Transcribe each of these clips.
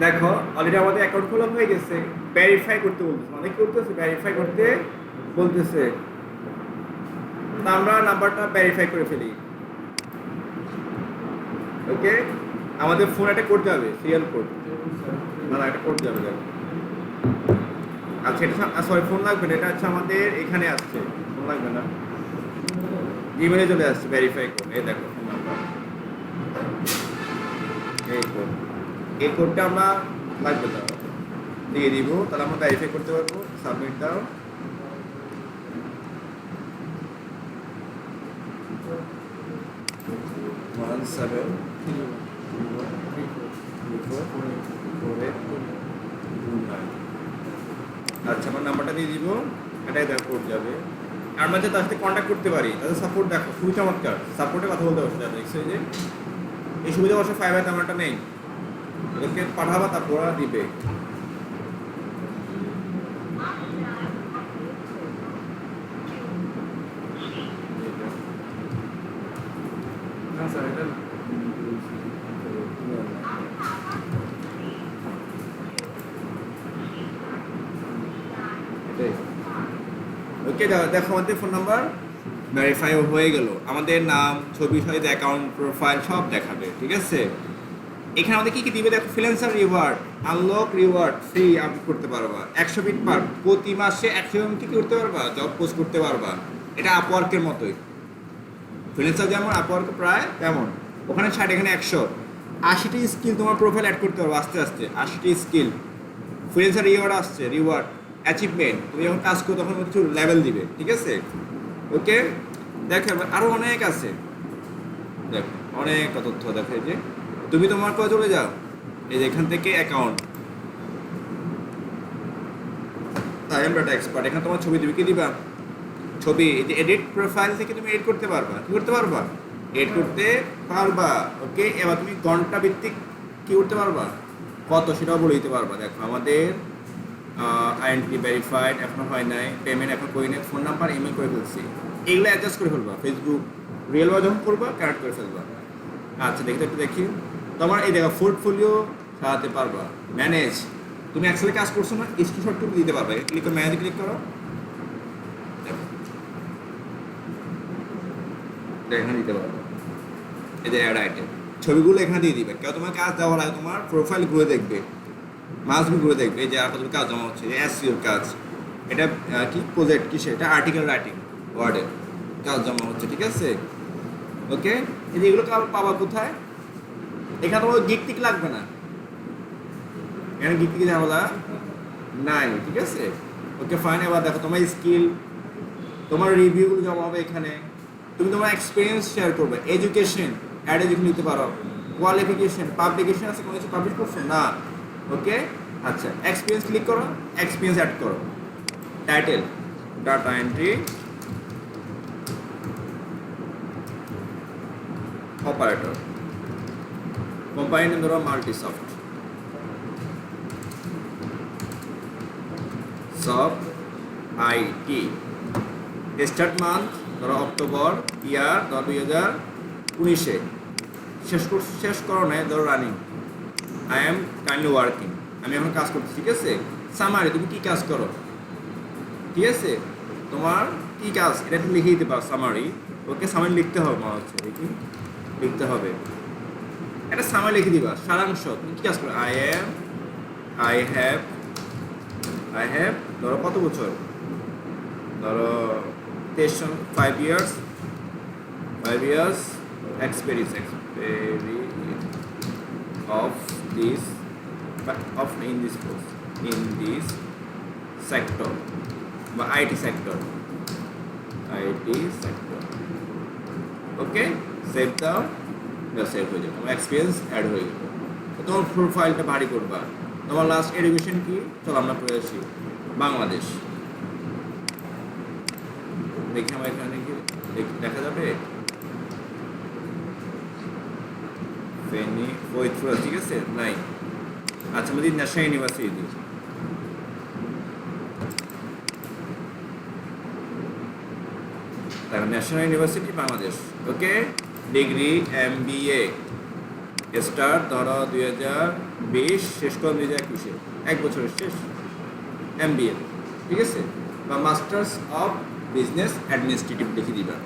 দেখো অলরেডি আমাদের অ্যাকাউন্ট খোলা হয়ে গেছে, ভেরিফাই করতে বলতেছে, অনেক করতেছে ভেরিফাই করতে বলতেছে। তা আমরা নাম্বারটা ভেরিফাই করে ফেলি। ওকে, আমাদের ফোন একটা কোড যাবে, সিরিয়াল কোড, না একটা কোড যাবে দেখো। আচ্ছা এটা সরি ফোন লাগবে না, এটা হচ্ছে আমাদের এখানে আসছে, ফোন লাগবে না, ইমেলে চলে আসছে ভেরিফাই কোড। এই দেখো ফোন নাম্বার, এই কোড, এই কোডটা আমরা লাগবে দাও দিয়ে দিব, তাহলে আমরা ভেরিফাই করতে পারবো। সাবমিট দাও। ওয়ান সেভেন আচ্ছা আমার নাম্বারটা দিয়ে দিব, এটাই দেখো কোড যাবে। আর আমরা তার সাথে কন্ট্যাক্ট করতে পারি, তাদের সাপোর্ট দেখো খুবই চমৎকার, সাপোর্টে কথা বলতে পারছে। দেখছো যে এই সুবিধা অবশ্য ফাইবার নাম্বারটা নেই, ওদেরকে পাঠাবা তারপর ওরা দিবে। না স্যার এটা ওকে দেখো আমাদের ফোন নাম্বার ভেরিফাই হয়ে গেল, আমাদের নাম ছবি সহিত অ্যাকাউন্ট প্রোফাইল সব দেখাবে। ঠিক আছে, এখানে আমাদের কী কী দিবে দেখো, freelancer reward, unlock reward, free upload করতে পারবা, 100 ফিট পার, প্রতি মাসে 100 কী করতে পারবা, জব পোস্ট করতে পারবা। এটা আপওয়ার্কের মতোই, ফ্রিল্যান্সার যেমন আপওয়ার্ক প্রায় তেমন, ওখানে 60 এখানে 100, 80টি স্কিল তোমার প্রোফাইল অ্যাড করতে পারবো আস্তে আস্তে, 80টি স্কিল। ফ্রিল্যান্সার রিওয়ার্ড আসছে, রিওয়ার্ড অ্যাচিভমেন্ট, তুমি যখন কাজ করো তখন কিছু লেভেল দিবে। ঠিক আছে, ওকে দেখো আরও অনেক আছে, দেখো অনেক তথ্য দেখো। এই যে তুমি তোমার কাছে চলে যাও, এই যে এখান থেকে অ্যাকাউন্ট, তাই আমরা একটা এক্সপার্ট, এখানে তোমার ছবি দিবে, কি দিবা ছবি, এই যে এডিট প্রোফাইল থেকে তুমি এডিট করতে পারবা, কি করতে পারবা, এডিট করতে পারবা। ওকে, এবার তুমি ঘন্টা ভিত্তিক কি করতে পারবা, কত সেটাও বলে দিতে পারবা। দেখো আমাদের আইডেন্টি ভেরিফাইড এখনো হয় নাই, পেমেন্ট এখন করি নাই, ফোন নাম্বার ইমেল করে ফেলছি, এগুলো অ্যাডজাস্ট করে ফেলবা, ফেসবুক রিয়েল যখন করবা কানেক্ট করে ফেলবা। আচ্ছা দেখতে একটু দেখি, তোমার এই দেখো পোর্টফোলিও সাজাতে পারবা, ম্যানেজ, তুমি অ্যাকচুয়ালি কাজ করছো না, স্ক্রিনশটটুকু দিতে পারবে, ক্লিক করে ম্যানেজ ক্লিক করো, দেখো এখানে দিতে পারবো, এই যে অ্যাড আইটেম, ছবিগুলো এখানে দিয়ে দিবে। কেউ তোমার কাজ দেওয়ার আগে তোমার প্রোফাইল ঘুরে দেখবে, মাসগুলো ঘুরে দেখবে, এই যে আর কত কাজ জমা হচ্ছে, এসইওর কাজ, এটা কি প্রজেক্ট কিসে, এটা আর্টিকেল রাইটিং ওয়ার্ডের কাজ জমা হচ্ছে। ঠিক আছে, ওকে, এই যে এগুলো পাবা কোথায়, এখানে তোমার গিক টিক লাগবে না, এখানে গিক টিক ঝামেলা নাই। ঠিক আছে, ওকে ফাইন। এবার দেখো তোমার স্কিল, তোমার রিভিউগুলো জমা হবে এখানে, তুমি তোমার এক্সপিরিয়েন্স শেয়ার করবে, এডুকেশন অ্যাড এডুকেশন নিতে পারো, কোয়ালিফিকেশন, পাবলিকেশন আছে, কোনো কিছু পাবলিশ করছো না, ওকে। আচ্ছা এক্সপিরিয়েন্স ক্লিক করো, এক্সপিরিয়েন্স অ্যাড করো, title data entry operator, company name ধরো মাল্টিসফট, সফট আইটি, স্টার্ট মান্থ ধরো অক্টোবর, ইয়ার ধরো 2019, শেষ করো নাই ধরো running, I am kindly working, আমি এখন কাজ করতেছি। ঠিক আছে, সামারি তুমি কী কাজ করো, ঠিক আছে তোমার কী কাজ এটা একটু লিখে দিতে পারো সামারি। ওকে, সামারি লিখতে হবে, মনে হচ্ছে দেখি লিখতে হবে, একটা সামারি লিখে দিবা, সারাংশ তুমি কী কাজ করো, আই হ্যাভ ধরো কত বছর, ধরো 5 years experience of this in this sector বা IT sector, ওকে সেভ দাও, সেভ হয়ে যাবে, তোমার এক্সপিরিয়েন্স অ্যাড হয়ে গেল। তোমার প্রোফাইলটা ভারী করবা, তোমার লাস্ট এডুকেশন কি, চলো আমরা পড়ে আসি, বাংলাদেশ, দেখি আমার এখানে কি দেখা যাবে, ফেনী ফরিদপুর, ঠিক আছে নাই। আচ্ছা আমাদের ন্যাশনাল ইউনিভার্সিটি দিই, তারপর ন্যাশনাল ইউনিভার্সিটি বাংলাদেশ, ওকে, ডিগ্রি MBA স্টার্ট ধরো 2020, শেষ করো 2021, এক বছরের শেষ MBA, ঠিক আছে, বা মাস্টার্স অফ বিজনেস অ্যাডমিনিস্ট্রেটিভ লিখে দিবা,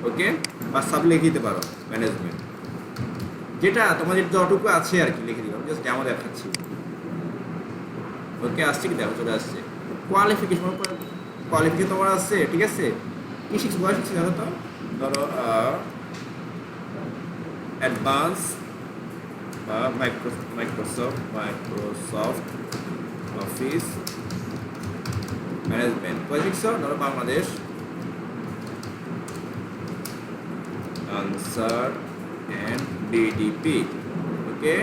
ওকে, বা সাব লিখে দিতে পারো ম্যানেজমেন্ট, যেটা তোমাদের যতটুকু আছে আর কি লিখে দিবা, জাস্ট ডেমো দেখাচ্ছি। ওকে, আসছে কি দেখো, চলে আসছে। কোয়ালিফিকেশন তোমার আসছে, ঠিক আছে, কি শিখছি, বয়স শিখছি দেখো তো, ধরো অ্যাডভান্স বা মাইক্রোসফট অফিস ম্যানেজমেন্ট, কয় শিখছো, ধরো Bangladesh Ansar and DDP, okay.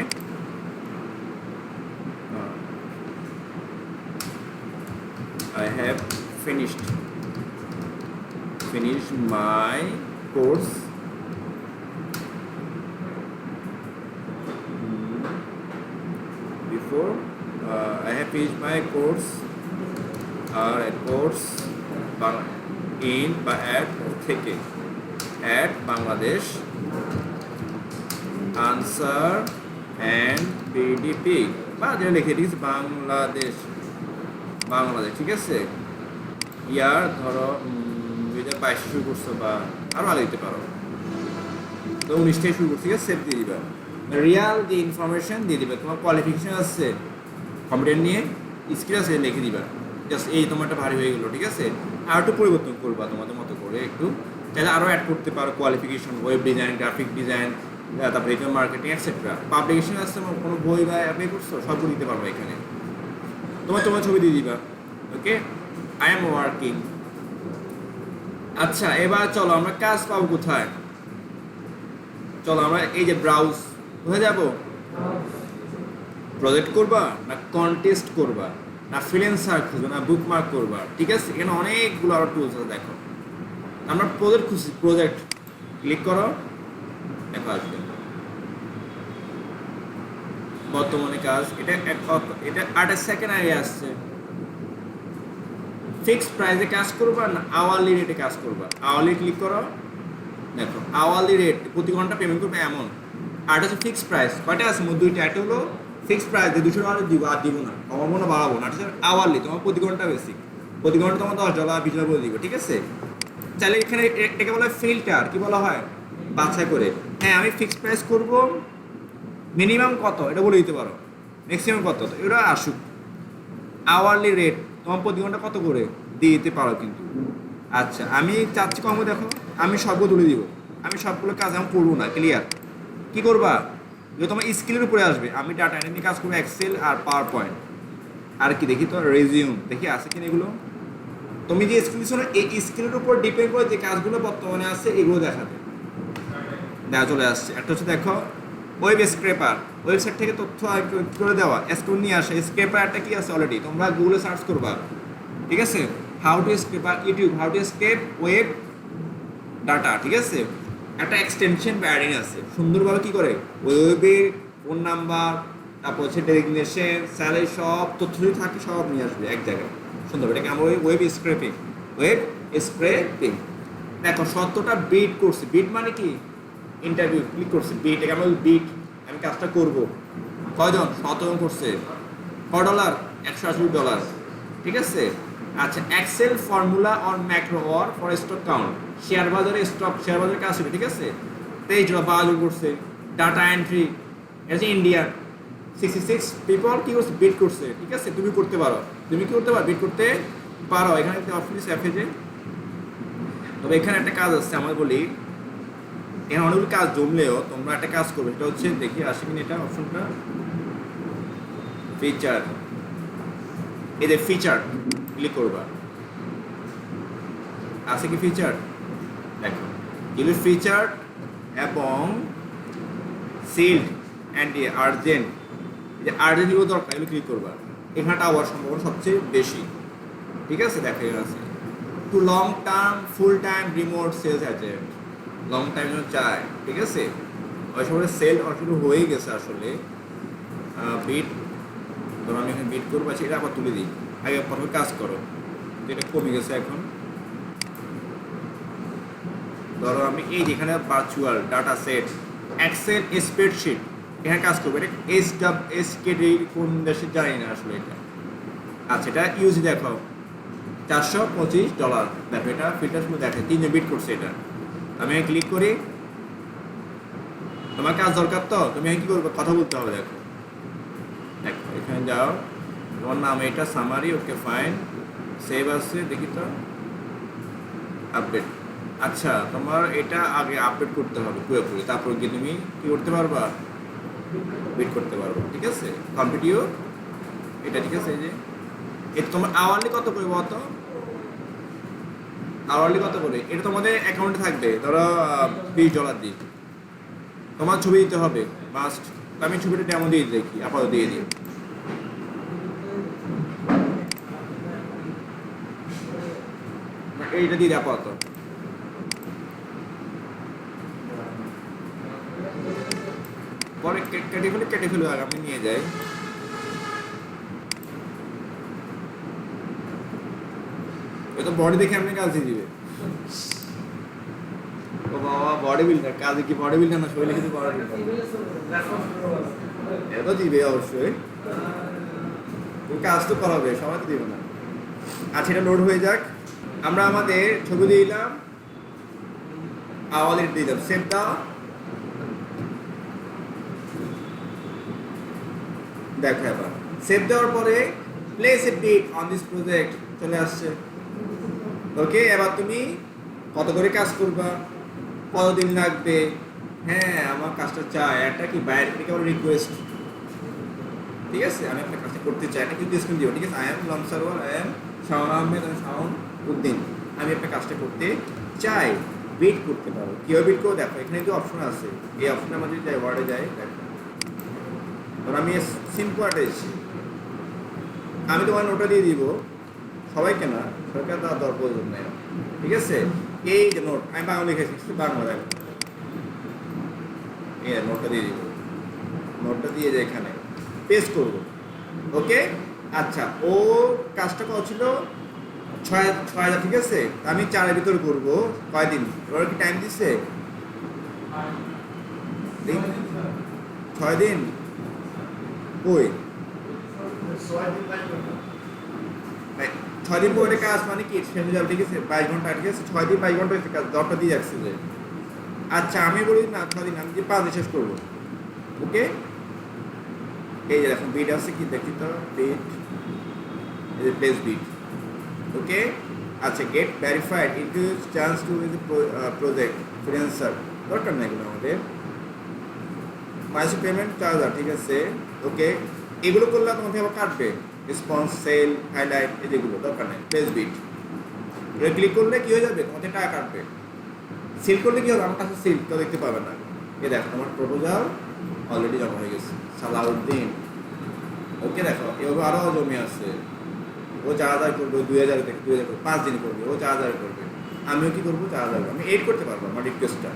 I have finished my course before. I have finished my course in বা at Bangladesh Answer and PDP, বা যেটা লিখে দিয়েছি বাংলাদেশ, ঠিক আছে, ইয়ার ধরো 2022 শুরু করছো, বা আরও আগে দিতে পারো, তো 19 থেকে শুরু করছো, ঠিক আছে, সেভ দিয়ে দিবা, রিয়াল যে ইনফরমেশন দিয়ে দিবা, তোমার কোয়ালিফিকেশন আছে কম্পিউটার নিয়ে, স্কিল আছে লিখে দিবা, জাস্ট এই তোমারটা ভারী হয়ে গেলো, ঠিক আছে। আর একটু পরিবর্তন করবা তোমাদের মতো করে, একটু তাহলে আরও অ্যাড করতে পারো qualification, web design, graphic design, তারপরে রিটেল মার্কেটিং এক্সেট্রা, পাবলিকেশন আছে, কোনো বই বা অ্যাপ্লাই করছো, সবগুলো দিতে পারবো এখানে, তোমার ছবি দিয়ে দিবা, ওকে। I am working. আচ্ছা, এবার চলো আমরা কাজ পাবো কোথায়, চলো আমরা এই যে ব্রাউজ, কোথায় যাবো, প্রজেক্ট করবা না কন্টেস্ট করবা না ফ্রিল্যান্সার খুঁজবে না বুকমার্ক করবা, ঠিক আছে, এখানে অনেকগুলো আরো টুলস আছে, দেখো আমরা প্রজেক্ট খুঁজছি, প্রজেক্ট ক্লিক করো, দেখো আসবে বর্তমানে কাজ, এটা 8 সেকেন্ড আগে আসছে। ফিক্সড প্রাইসে কাজ করবা না আওয়ারলি রেটে কাজ করবা, আওয়ারলি ক্লিক করো, দেখো আওয়ারলি রেট, প্রতি ঘন্টা পেমেন্ট করবে এমন, আর হচ্ছে ফিক্সড প্রাইস, কয়টা আছে দুইটা, একটা হলো ফিক্সড প্রাইস যে $200 দিব, আর দিব না, কমাবো না বাড়াবো না, ঠিক আছে, আওয়ারলি তোমার প্রতি ঘন্টা বেসিক, প্রতি ঘন্টা তোমার $10 $20 করে দিব, ঠিক আছে। চাইলে এখানে এটাকে বলা হয় ফিল্টার, কি বলা হয়, বাছাই করে, হ্যাঁ আমি ফিক্সড প্রাইস করব, মিনিমাম কত এটা বলে দিতে পারো, ম্যাক্সিমাম কত, তো এটা আসুক, আওয়ারলি রেট তোমার প্রতি ঘন্টা কত করে দিয়ে দিতে পারো কিন্তু। আচ্ছা, আমি চাচ্ছি কম, দেখো আমি সবগুলো তুলে দিব, আমি সবগুলো কাজ আমি করবো না, ক্লিয়ার, কি করবা, যে তোমার স্কিলের উপরে আসবে, আমি ডাটা এন্ট্রি কাজ করবো, এক্সেল আর পাওয়ার পয়েন্ট, আর কি দেখি তো রেজিউম দেখি আছে কিনা এগুলো, তুমি যে স্কিল দিচ্ছ না এই স্কিলের উপর ডিপেন্ড করে যে কাজগুলো বর্তমানে আছে এগুলো দেখাবে, দেখা চলে আসছে। একটা হচ্ছে দেখো ওয়েব স্ক্রেপার, ওয়েবসাইট থেকে তথ্য করে দেওয়া, স্ক্রিন নিয়ে আসে, স্ক্রেপার একটা কি আছে অলরেডি, তোমরা গুগলে সার্চ করবা, ঠিক আছে, how to scraper YouTube, how to scrap web data, ঠিক আছে, একটা এক্সটেনশন বা অ্যাডিং আছে, সুন্দরভাবে কি করে ওয়েবের ফোন নাম্বার, তারপর হচ্ছে ডেজিগনেশন, স্যালারি, সব তথ্য যদি থাকে সব নিয়ে আসবে এক জায়গায়, সুন্দর, এটাকে আমরা ওয়েব স্ক্রেপিং, দেখো 17টা বিট করছে, বিট মানে কি ইন্টারভিউ, ক্লিক করছে, বিট, এখানে বিট, আমি কাজটা করবো, কয়জন, 17 জন করছে, $100, $180, ঠিক আছে। আচ্ছা, Excel formula or macro or for stock count, share বাজারে কাজ হবে, ঠিক আছে, 23 জন করছে, ডাটা এন্ট্রি, এটা হচ্ছে ইন্ডিয়া, 66 পিপল কি করছে, বিট করছে, ঠিক আছে, তুমি করতে পারো, বিট করতে পারো, এখানে একটা অপশন আছে অ্যাপে, তবে এখানে একটা কাজ আছে, আমরা বলি এখানে অনেকগুলো কাজ জমলেও তোমরা একটা কাজ করবে, এটা হচ্ছে দেখি আসে কিনা এটা অপশনটা, ফিচার, এই যে ফিচার ক্লিক করবা, আছে কি ফিচার, দেখো এগুলো ফিচার এবং সিল্ড অ্যান্ড আর্জেন্ট, যে আর্জেন্ট এগুলো দরকার, এগুলো ক্লিক করবা, এখানটা হওয়ার সম্ভাবনা সবচেয়ে বেশি, ঠিক আছে। দেখো এখানে আছে to long term full time remote sales agent, long time চায়, ঠিক আছে, ওই সময় সেল শুরু হয়ে গেছে আসলে, বিট, ধরো আমি এখানে বিট করবো, সেটা আবার তুলে দিই, আগে প্রথমে কাজ করো, যেটা কমে গেছে এখন, ধরো আমি এই যেখানে virtual data set, Excel spreadsheet, এখানে কাজ করবে। এটা SKD কোন দেশে জানি না আসলে এটা। আচ্ছা, এটা ইউজ দেখো $425। দেখো এটা ফিল্টার শুধু দেখে 3 বিট করছে এটা। আমি ক্লিক করি, তোমার কাজ দরকার তো তুমি কি করবে, কথা বলতে হবে। দেখো দেখো এখানে যাও, তোমার নাম এটা, সামারি, ওকে ফাইন, সেভ আছে, দেখি তো আপডেট। আচ্ছা, তোমার এটা আগে আপডেট করতে হবে পুরোপুরি, তারপর গিয়ে তুমি কি করতে পারবা, বিট করতে পারবো। ঠিক আছে, কম্পিটিও এটা। ঠিক আছে, এই যে এটা তোমার আওয়ারলি কত করে বলতো, আওয়ারলি কত করে, এটা তোমাদের অ্যাকাউন্টে থাকবে। ধরো $20 দিই, তোমার ছবি দিতে হবে মাস্ট। আমি ছবিটা ডেমো দিয়ে দেখি, আপাতত দিয়ে দিই। এইটা দিয়ে দিই আপাতত। পরে কেটে ফেলে আগে আমি নিয়ে যাই। তো বডি দেখে আপনি কাজ দিয়ে দিবে। ও বাবা, বডি বিল্ডার কাজে কি বডি বিল্ডার না, শরীরে কিন্তু বডি বিল্ডার এত দিবে অবশ্যই, কাজ তো করাবে, সবাই তো দিবে না। আচ্ছা, এটা লোড হয়ে যাক। আমরা আমাদের ছবি দিয়ে দিলাম, আওয়াজ দিয়ে দিলাম, সেভ দাও। দেখো এবার সেভ দেওয়ার পরে place a bid on this project চলে আসছে। ওকে, এবার তুমি কত করে কাজ করবা, কতদিন লাগবে, হ্যাঁ আমার কাজটা চাই, একটা কি বাইরে থেকে আমার রিকোয়েস্ট। ঠিক আছে, আমি আপনার কাজটা করতে চাই, এটা কিন্তু স্ক্রিন দিব। ঠিক আছে, I am Gsarwar, I am Shaon Ahmed, আমি শাওন উদ্দিন, আমি আপনার কাজটা করতে চাই। বিট করতে পারো, কীভাবে বিট করো দেখো, এখানে কিন্তু অপশন আছে। এই অপশনে আমাদের যাই, ওয়ার্ডে যাই, দেখো ধর আমি সিম্পল একটা এসেছি, আমি তোমার নোটটা দিয়ে দিব, সবাইকে না, সরকার দেওয়ার দর প্রয়োজন নেই। ঠিক আছে, এই যে নোট আমি বাংলা লিখেছি, বাংলা দেখো, এই নোটটা দিয়ে দিব, নোটটা দিয়ে যে এখানে পেস্ট করবো। ওকে, আচ্ছা, ও কাজটা কত ছিল, 6,000। ঠিক আছে, আমি 4-এর ভিতরে করবো। কয়দিন, ওরা কি টাইম দিচ্ছে, 6 দিন কই, 6 দিন পরে কাজ মানে কি শেষ হয়ে যাবে। ঠিক আছে, 22 ঘন্টা। ঠিক আছে, 6 দিন 22 ঘন্টা হয়েছে কাজ, 10টা দিয়ে যাচ্ছে যে। আচ্ছা, আমি বলি না 6 দিন, আমি 5 দিন শেষ করবো। ওকে, এই যে দেখুন বিট আছে, কি দেখি তো বিট, এই যে প্লেস বিট। ওকে, আচ্ছা, get verified increase chance to win project freelancer, দরকার নেই এগুলো আমাদের। মাইসি পেমেন্ট 4,000। ঠিক আছে, ওকে, এগুলো করলে তোমাকে আবার কাটবে, রেসপন্স, সেল, হাইলাইট, এই যেগুলো দরকার নেই। প্লেস বিট এটা ক্লিক করলে কি হয়ে যাবে, তোমাকে টাকা কাটবে। সিল করলে কি হবে, আমার কাছে সিল কেউ দেখতে পাবে না। এ দেখো তোমার প্রপোজাল অলরেডি জমা হয়ে গেছে, সালাউদ্দিন। ওকে, দেখো এভাবে আরও জমি আছে। ও 4,000 করবে, 2,000 থেকে 2,000 করবে, 5 দিন করবে, ও 4,000 করবে, আমিও কি করবো 4,000, আমি এড করতে পারবো আমার রিকোয়েস্টটা।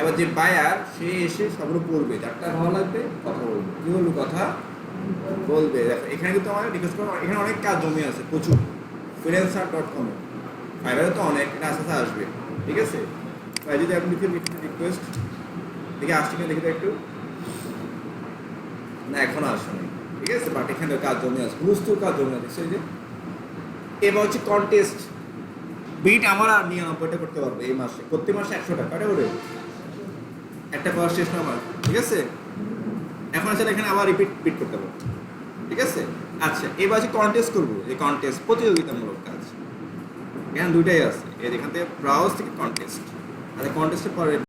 এবার যে বায়ার সে এসে সবগুলো পড়বে, যারটা ভালো লাগবে কথা বলবে, কি বলবো কথা বলবে। দেখো এখানে কিন্তু আমার রিকোয়েস্ট করবো, এখানে অনেক কাজ জমি আছে প্রচুর, freelancer.com এ, ফাইবারে তো অনেক, এটা আস্তে আস্তে আসবে। ঠিক আছে, তাই যদি আপনি রিকোয়েস্ট দেখে আসছে কিনা দেখি তো একটু, না এখনো আসেনি। ঠিক আছে, বাট এখানে কাজ জমি আছে, প্রচুর কাজ জমি আছে। সেই যে এবার হচ্ছে কন্টেস্ট বিট, আমার আর 99টা করতে পারবে এই মাসে, প্রতি মাসে 100 টাকা করে একটা করার শেষ না আমার। ঠিক আছে, এখন আসলে এখানে আবার রিপিট বিট করতে পারবো। ঠিক আছে, আচ্ছা, এবার হচ্ছে কন্টেস্ট করবো, এই কন্টেস্ট প্রতিযোগিতামূলক কাজ, এখানে দুইটাই আছে। এর এখান থেকে ব্রাউজ থেকে কন্টেস্ট, আচ্ছা কন্টেস্টের পরে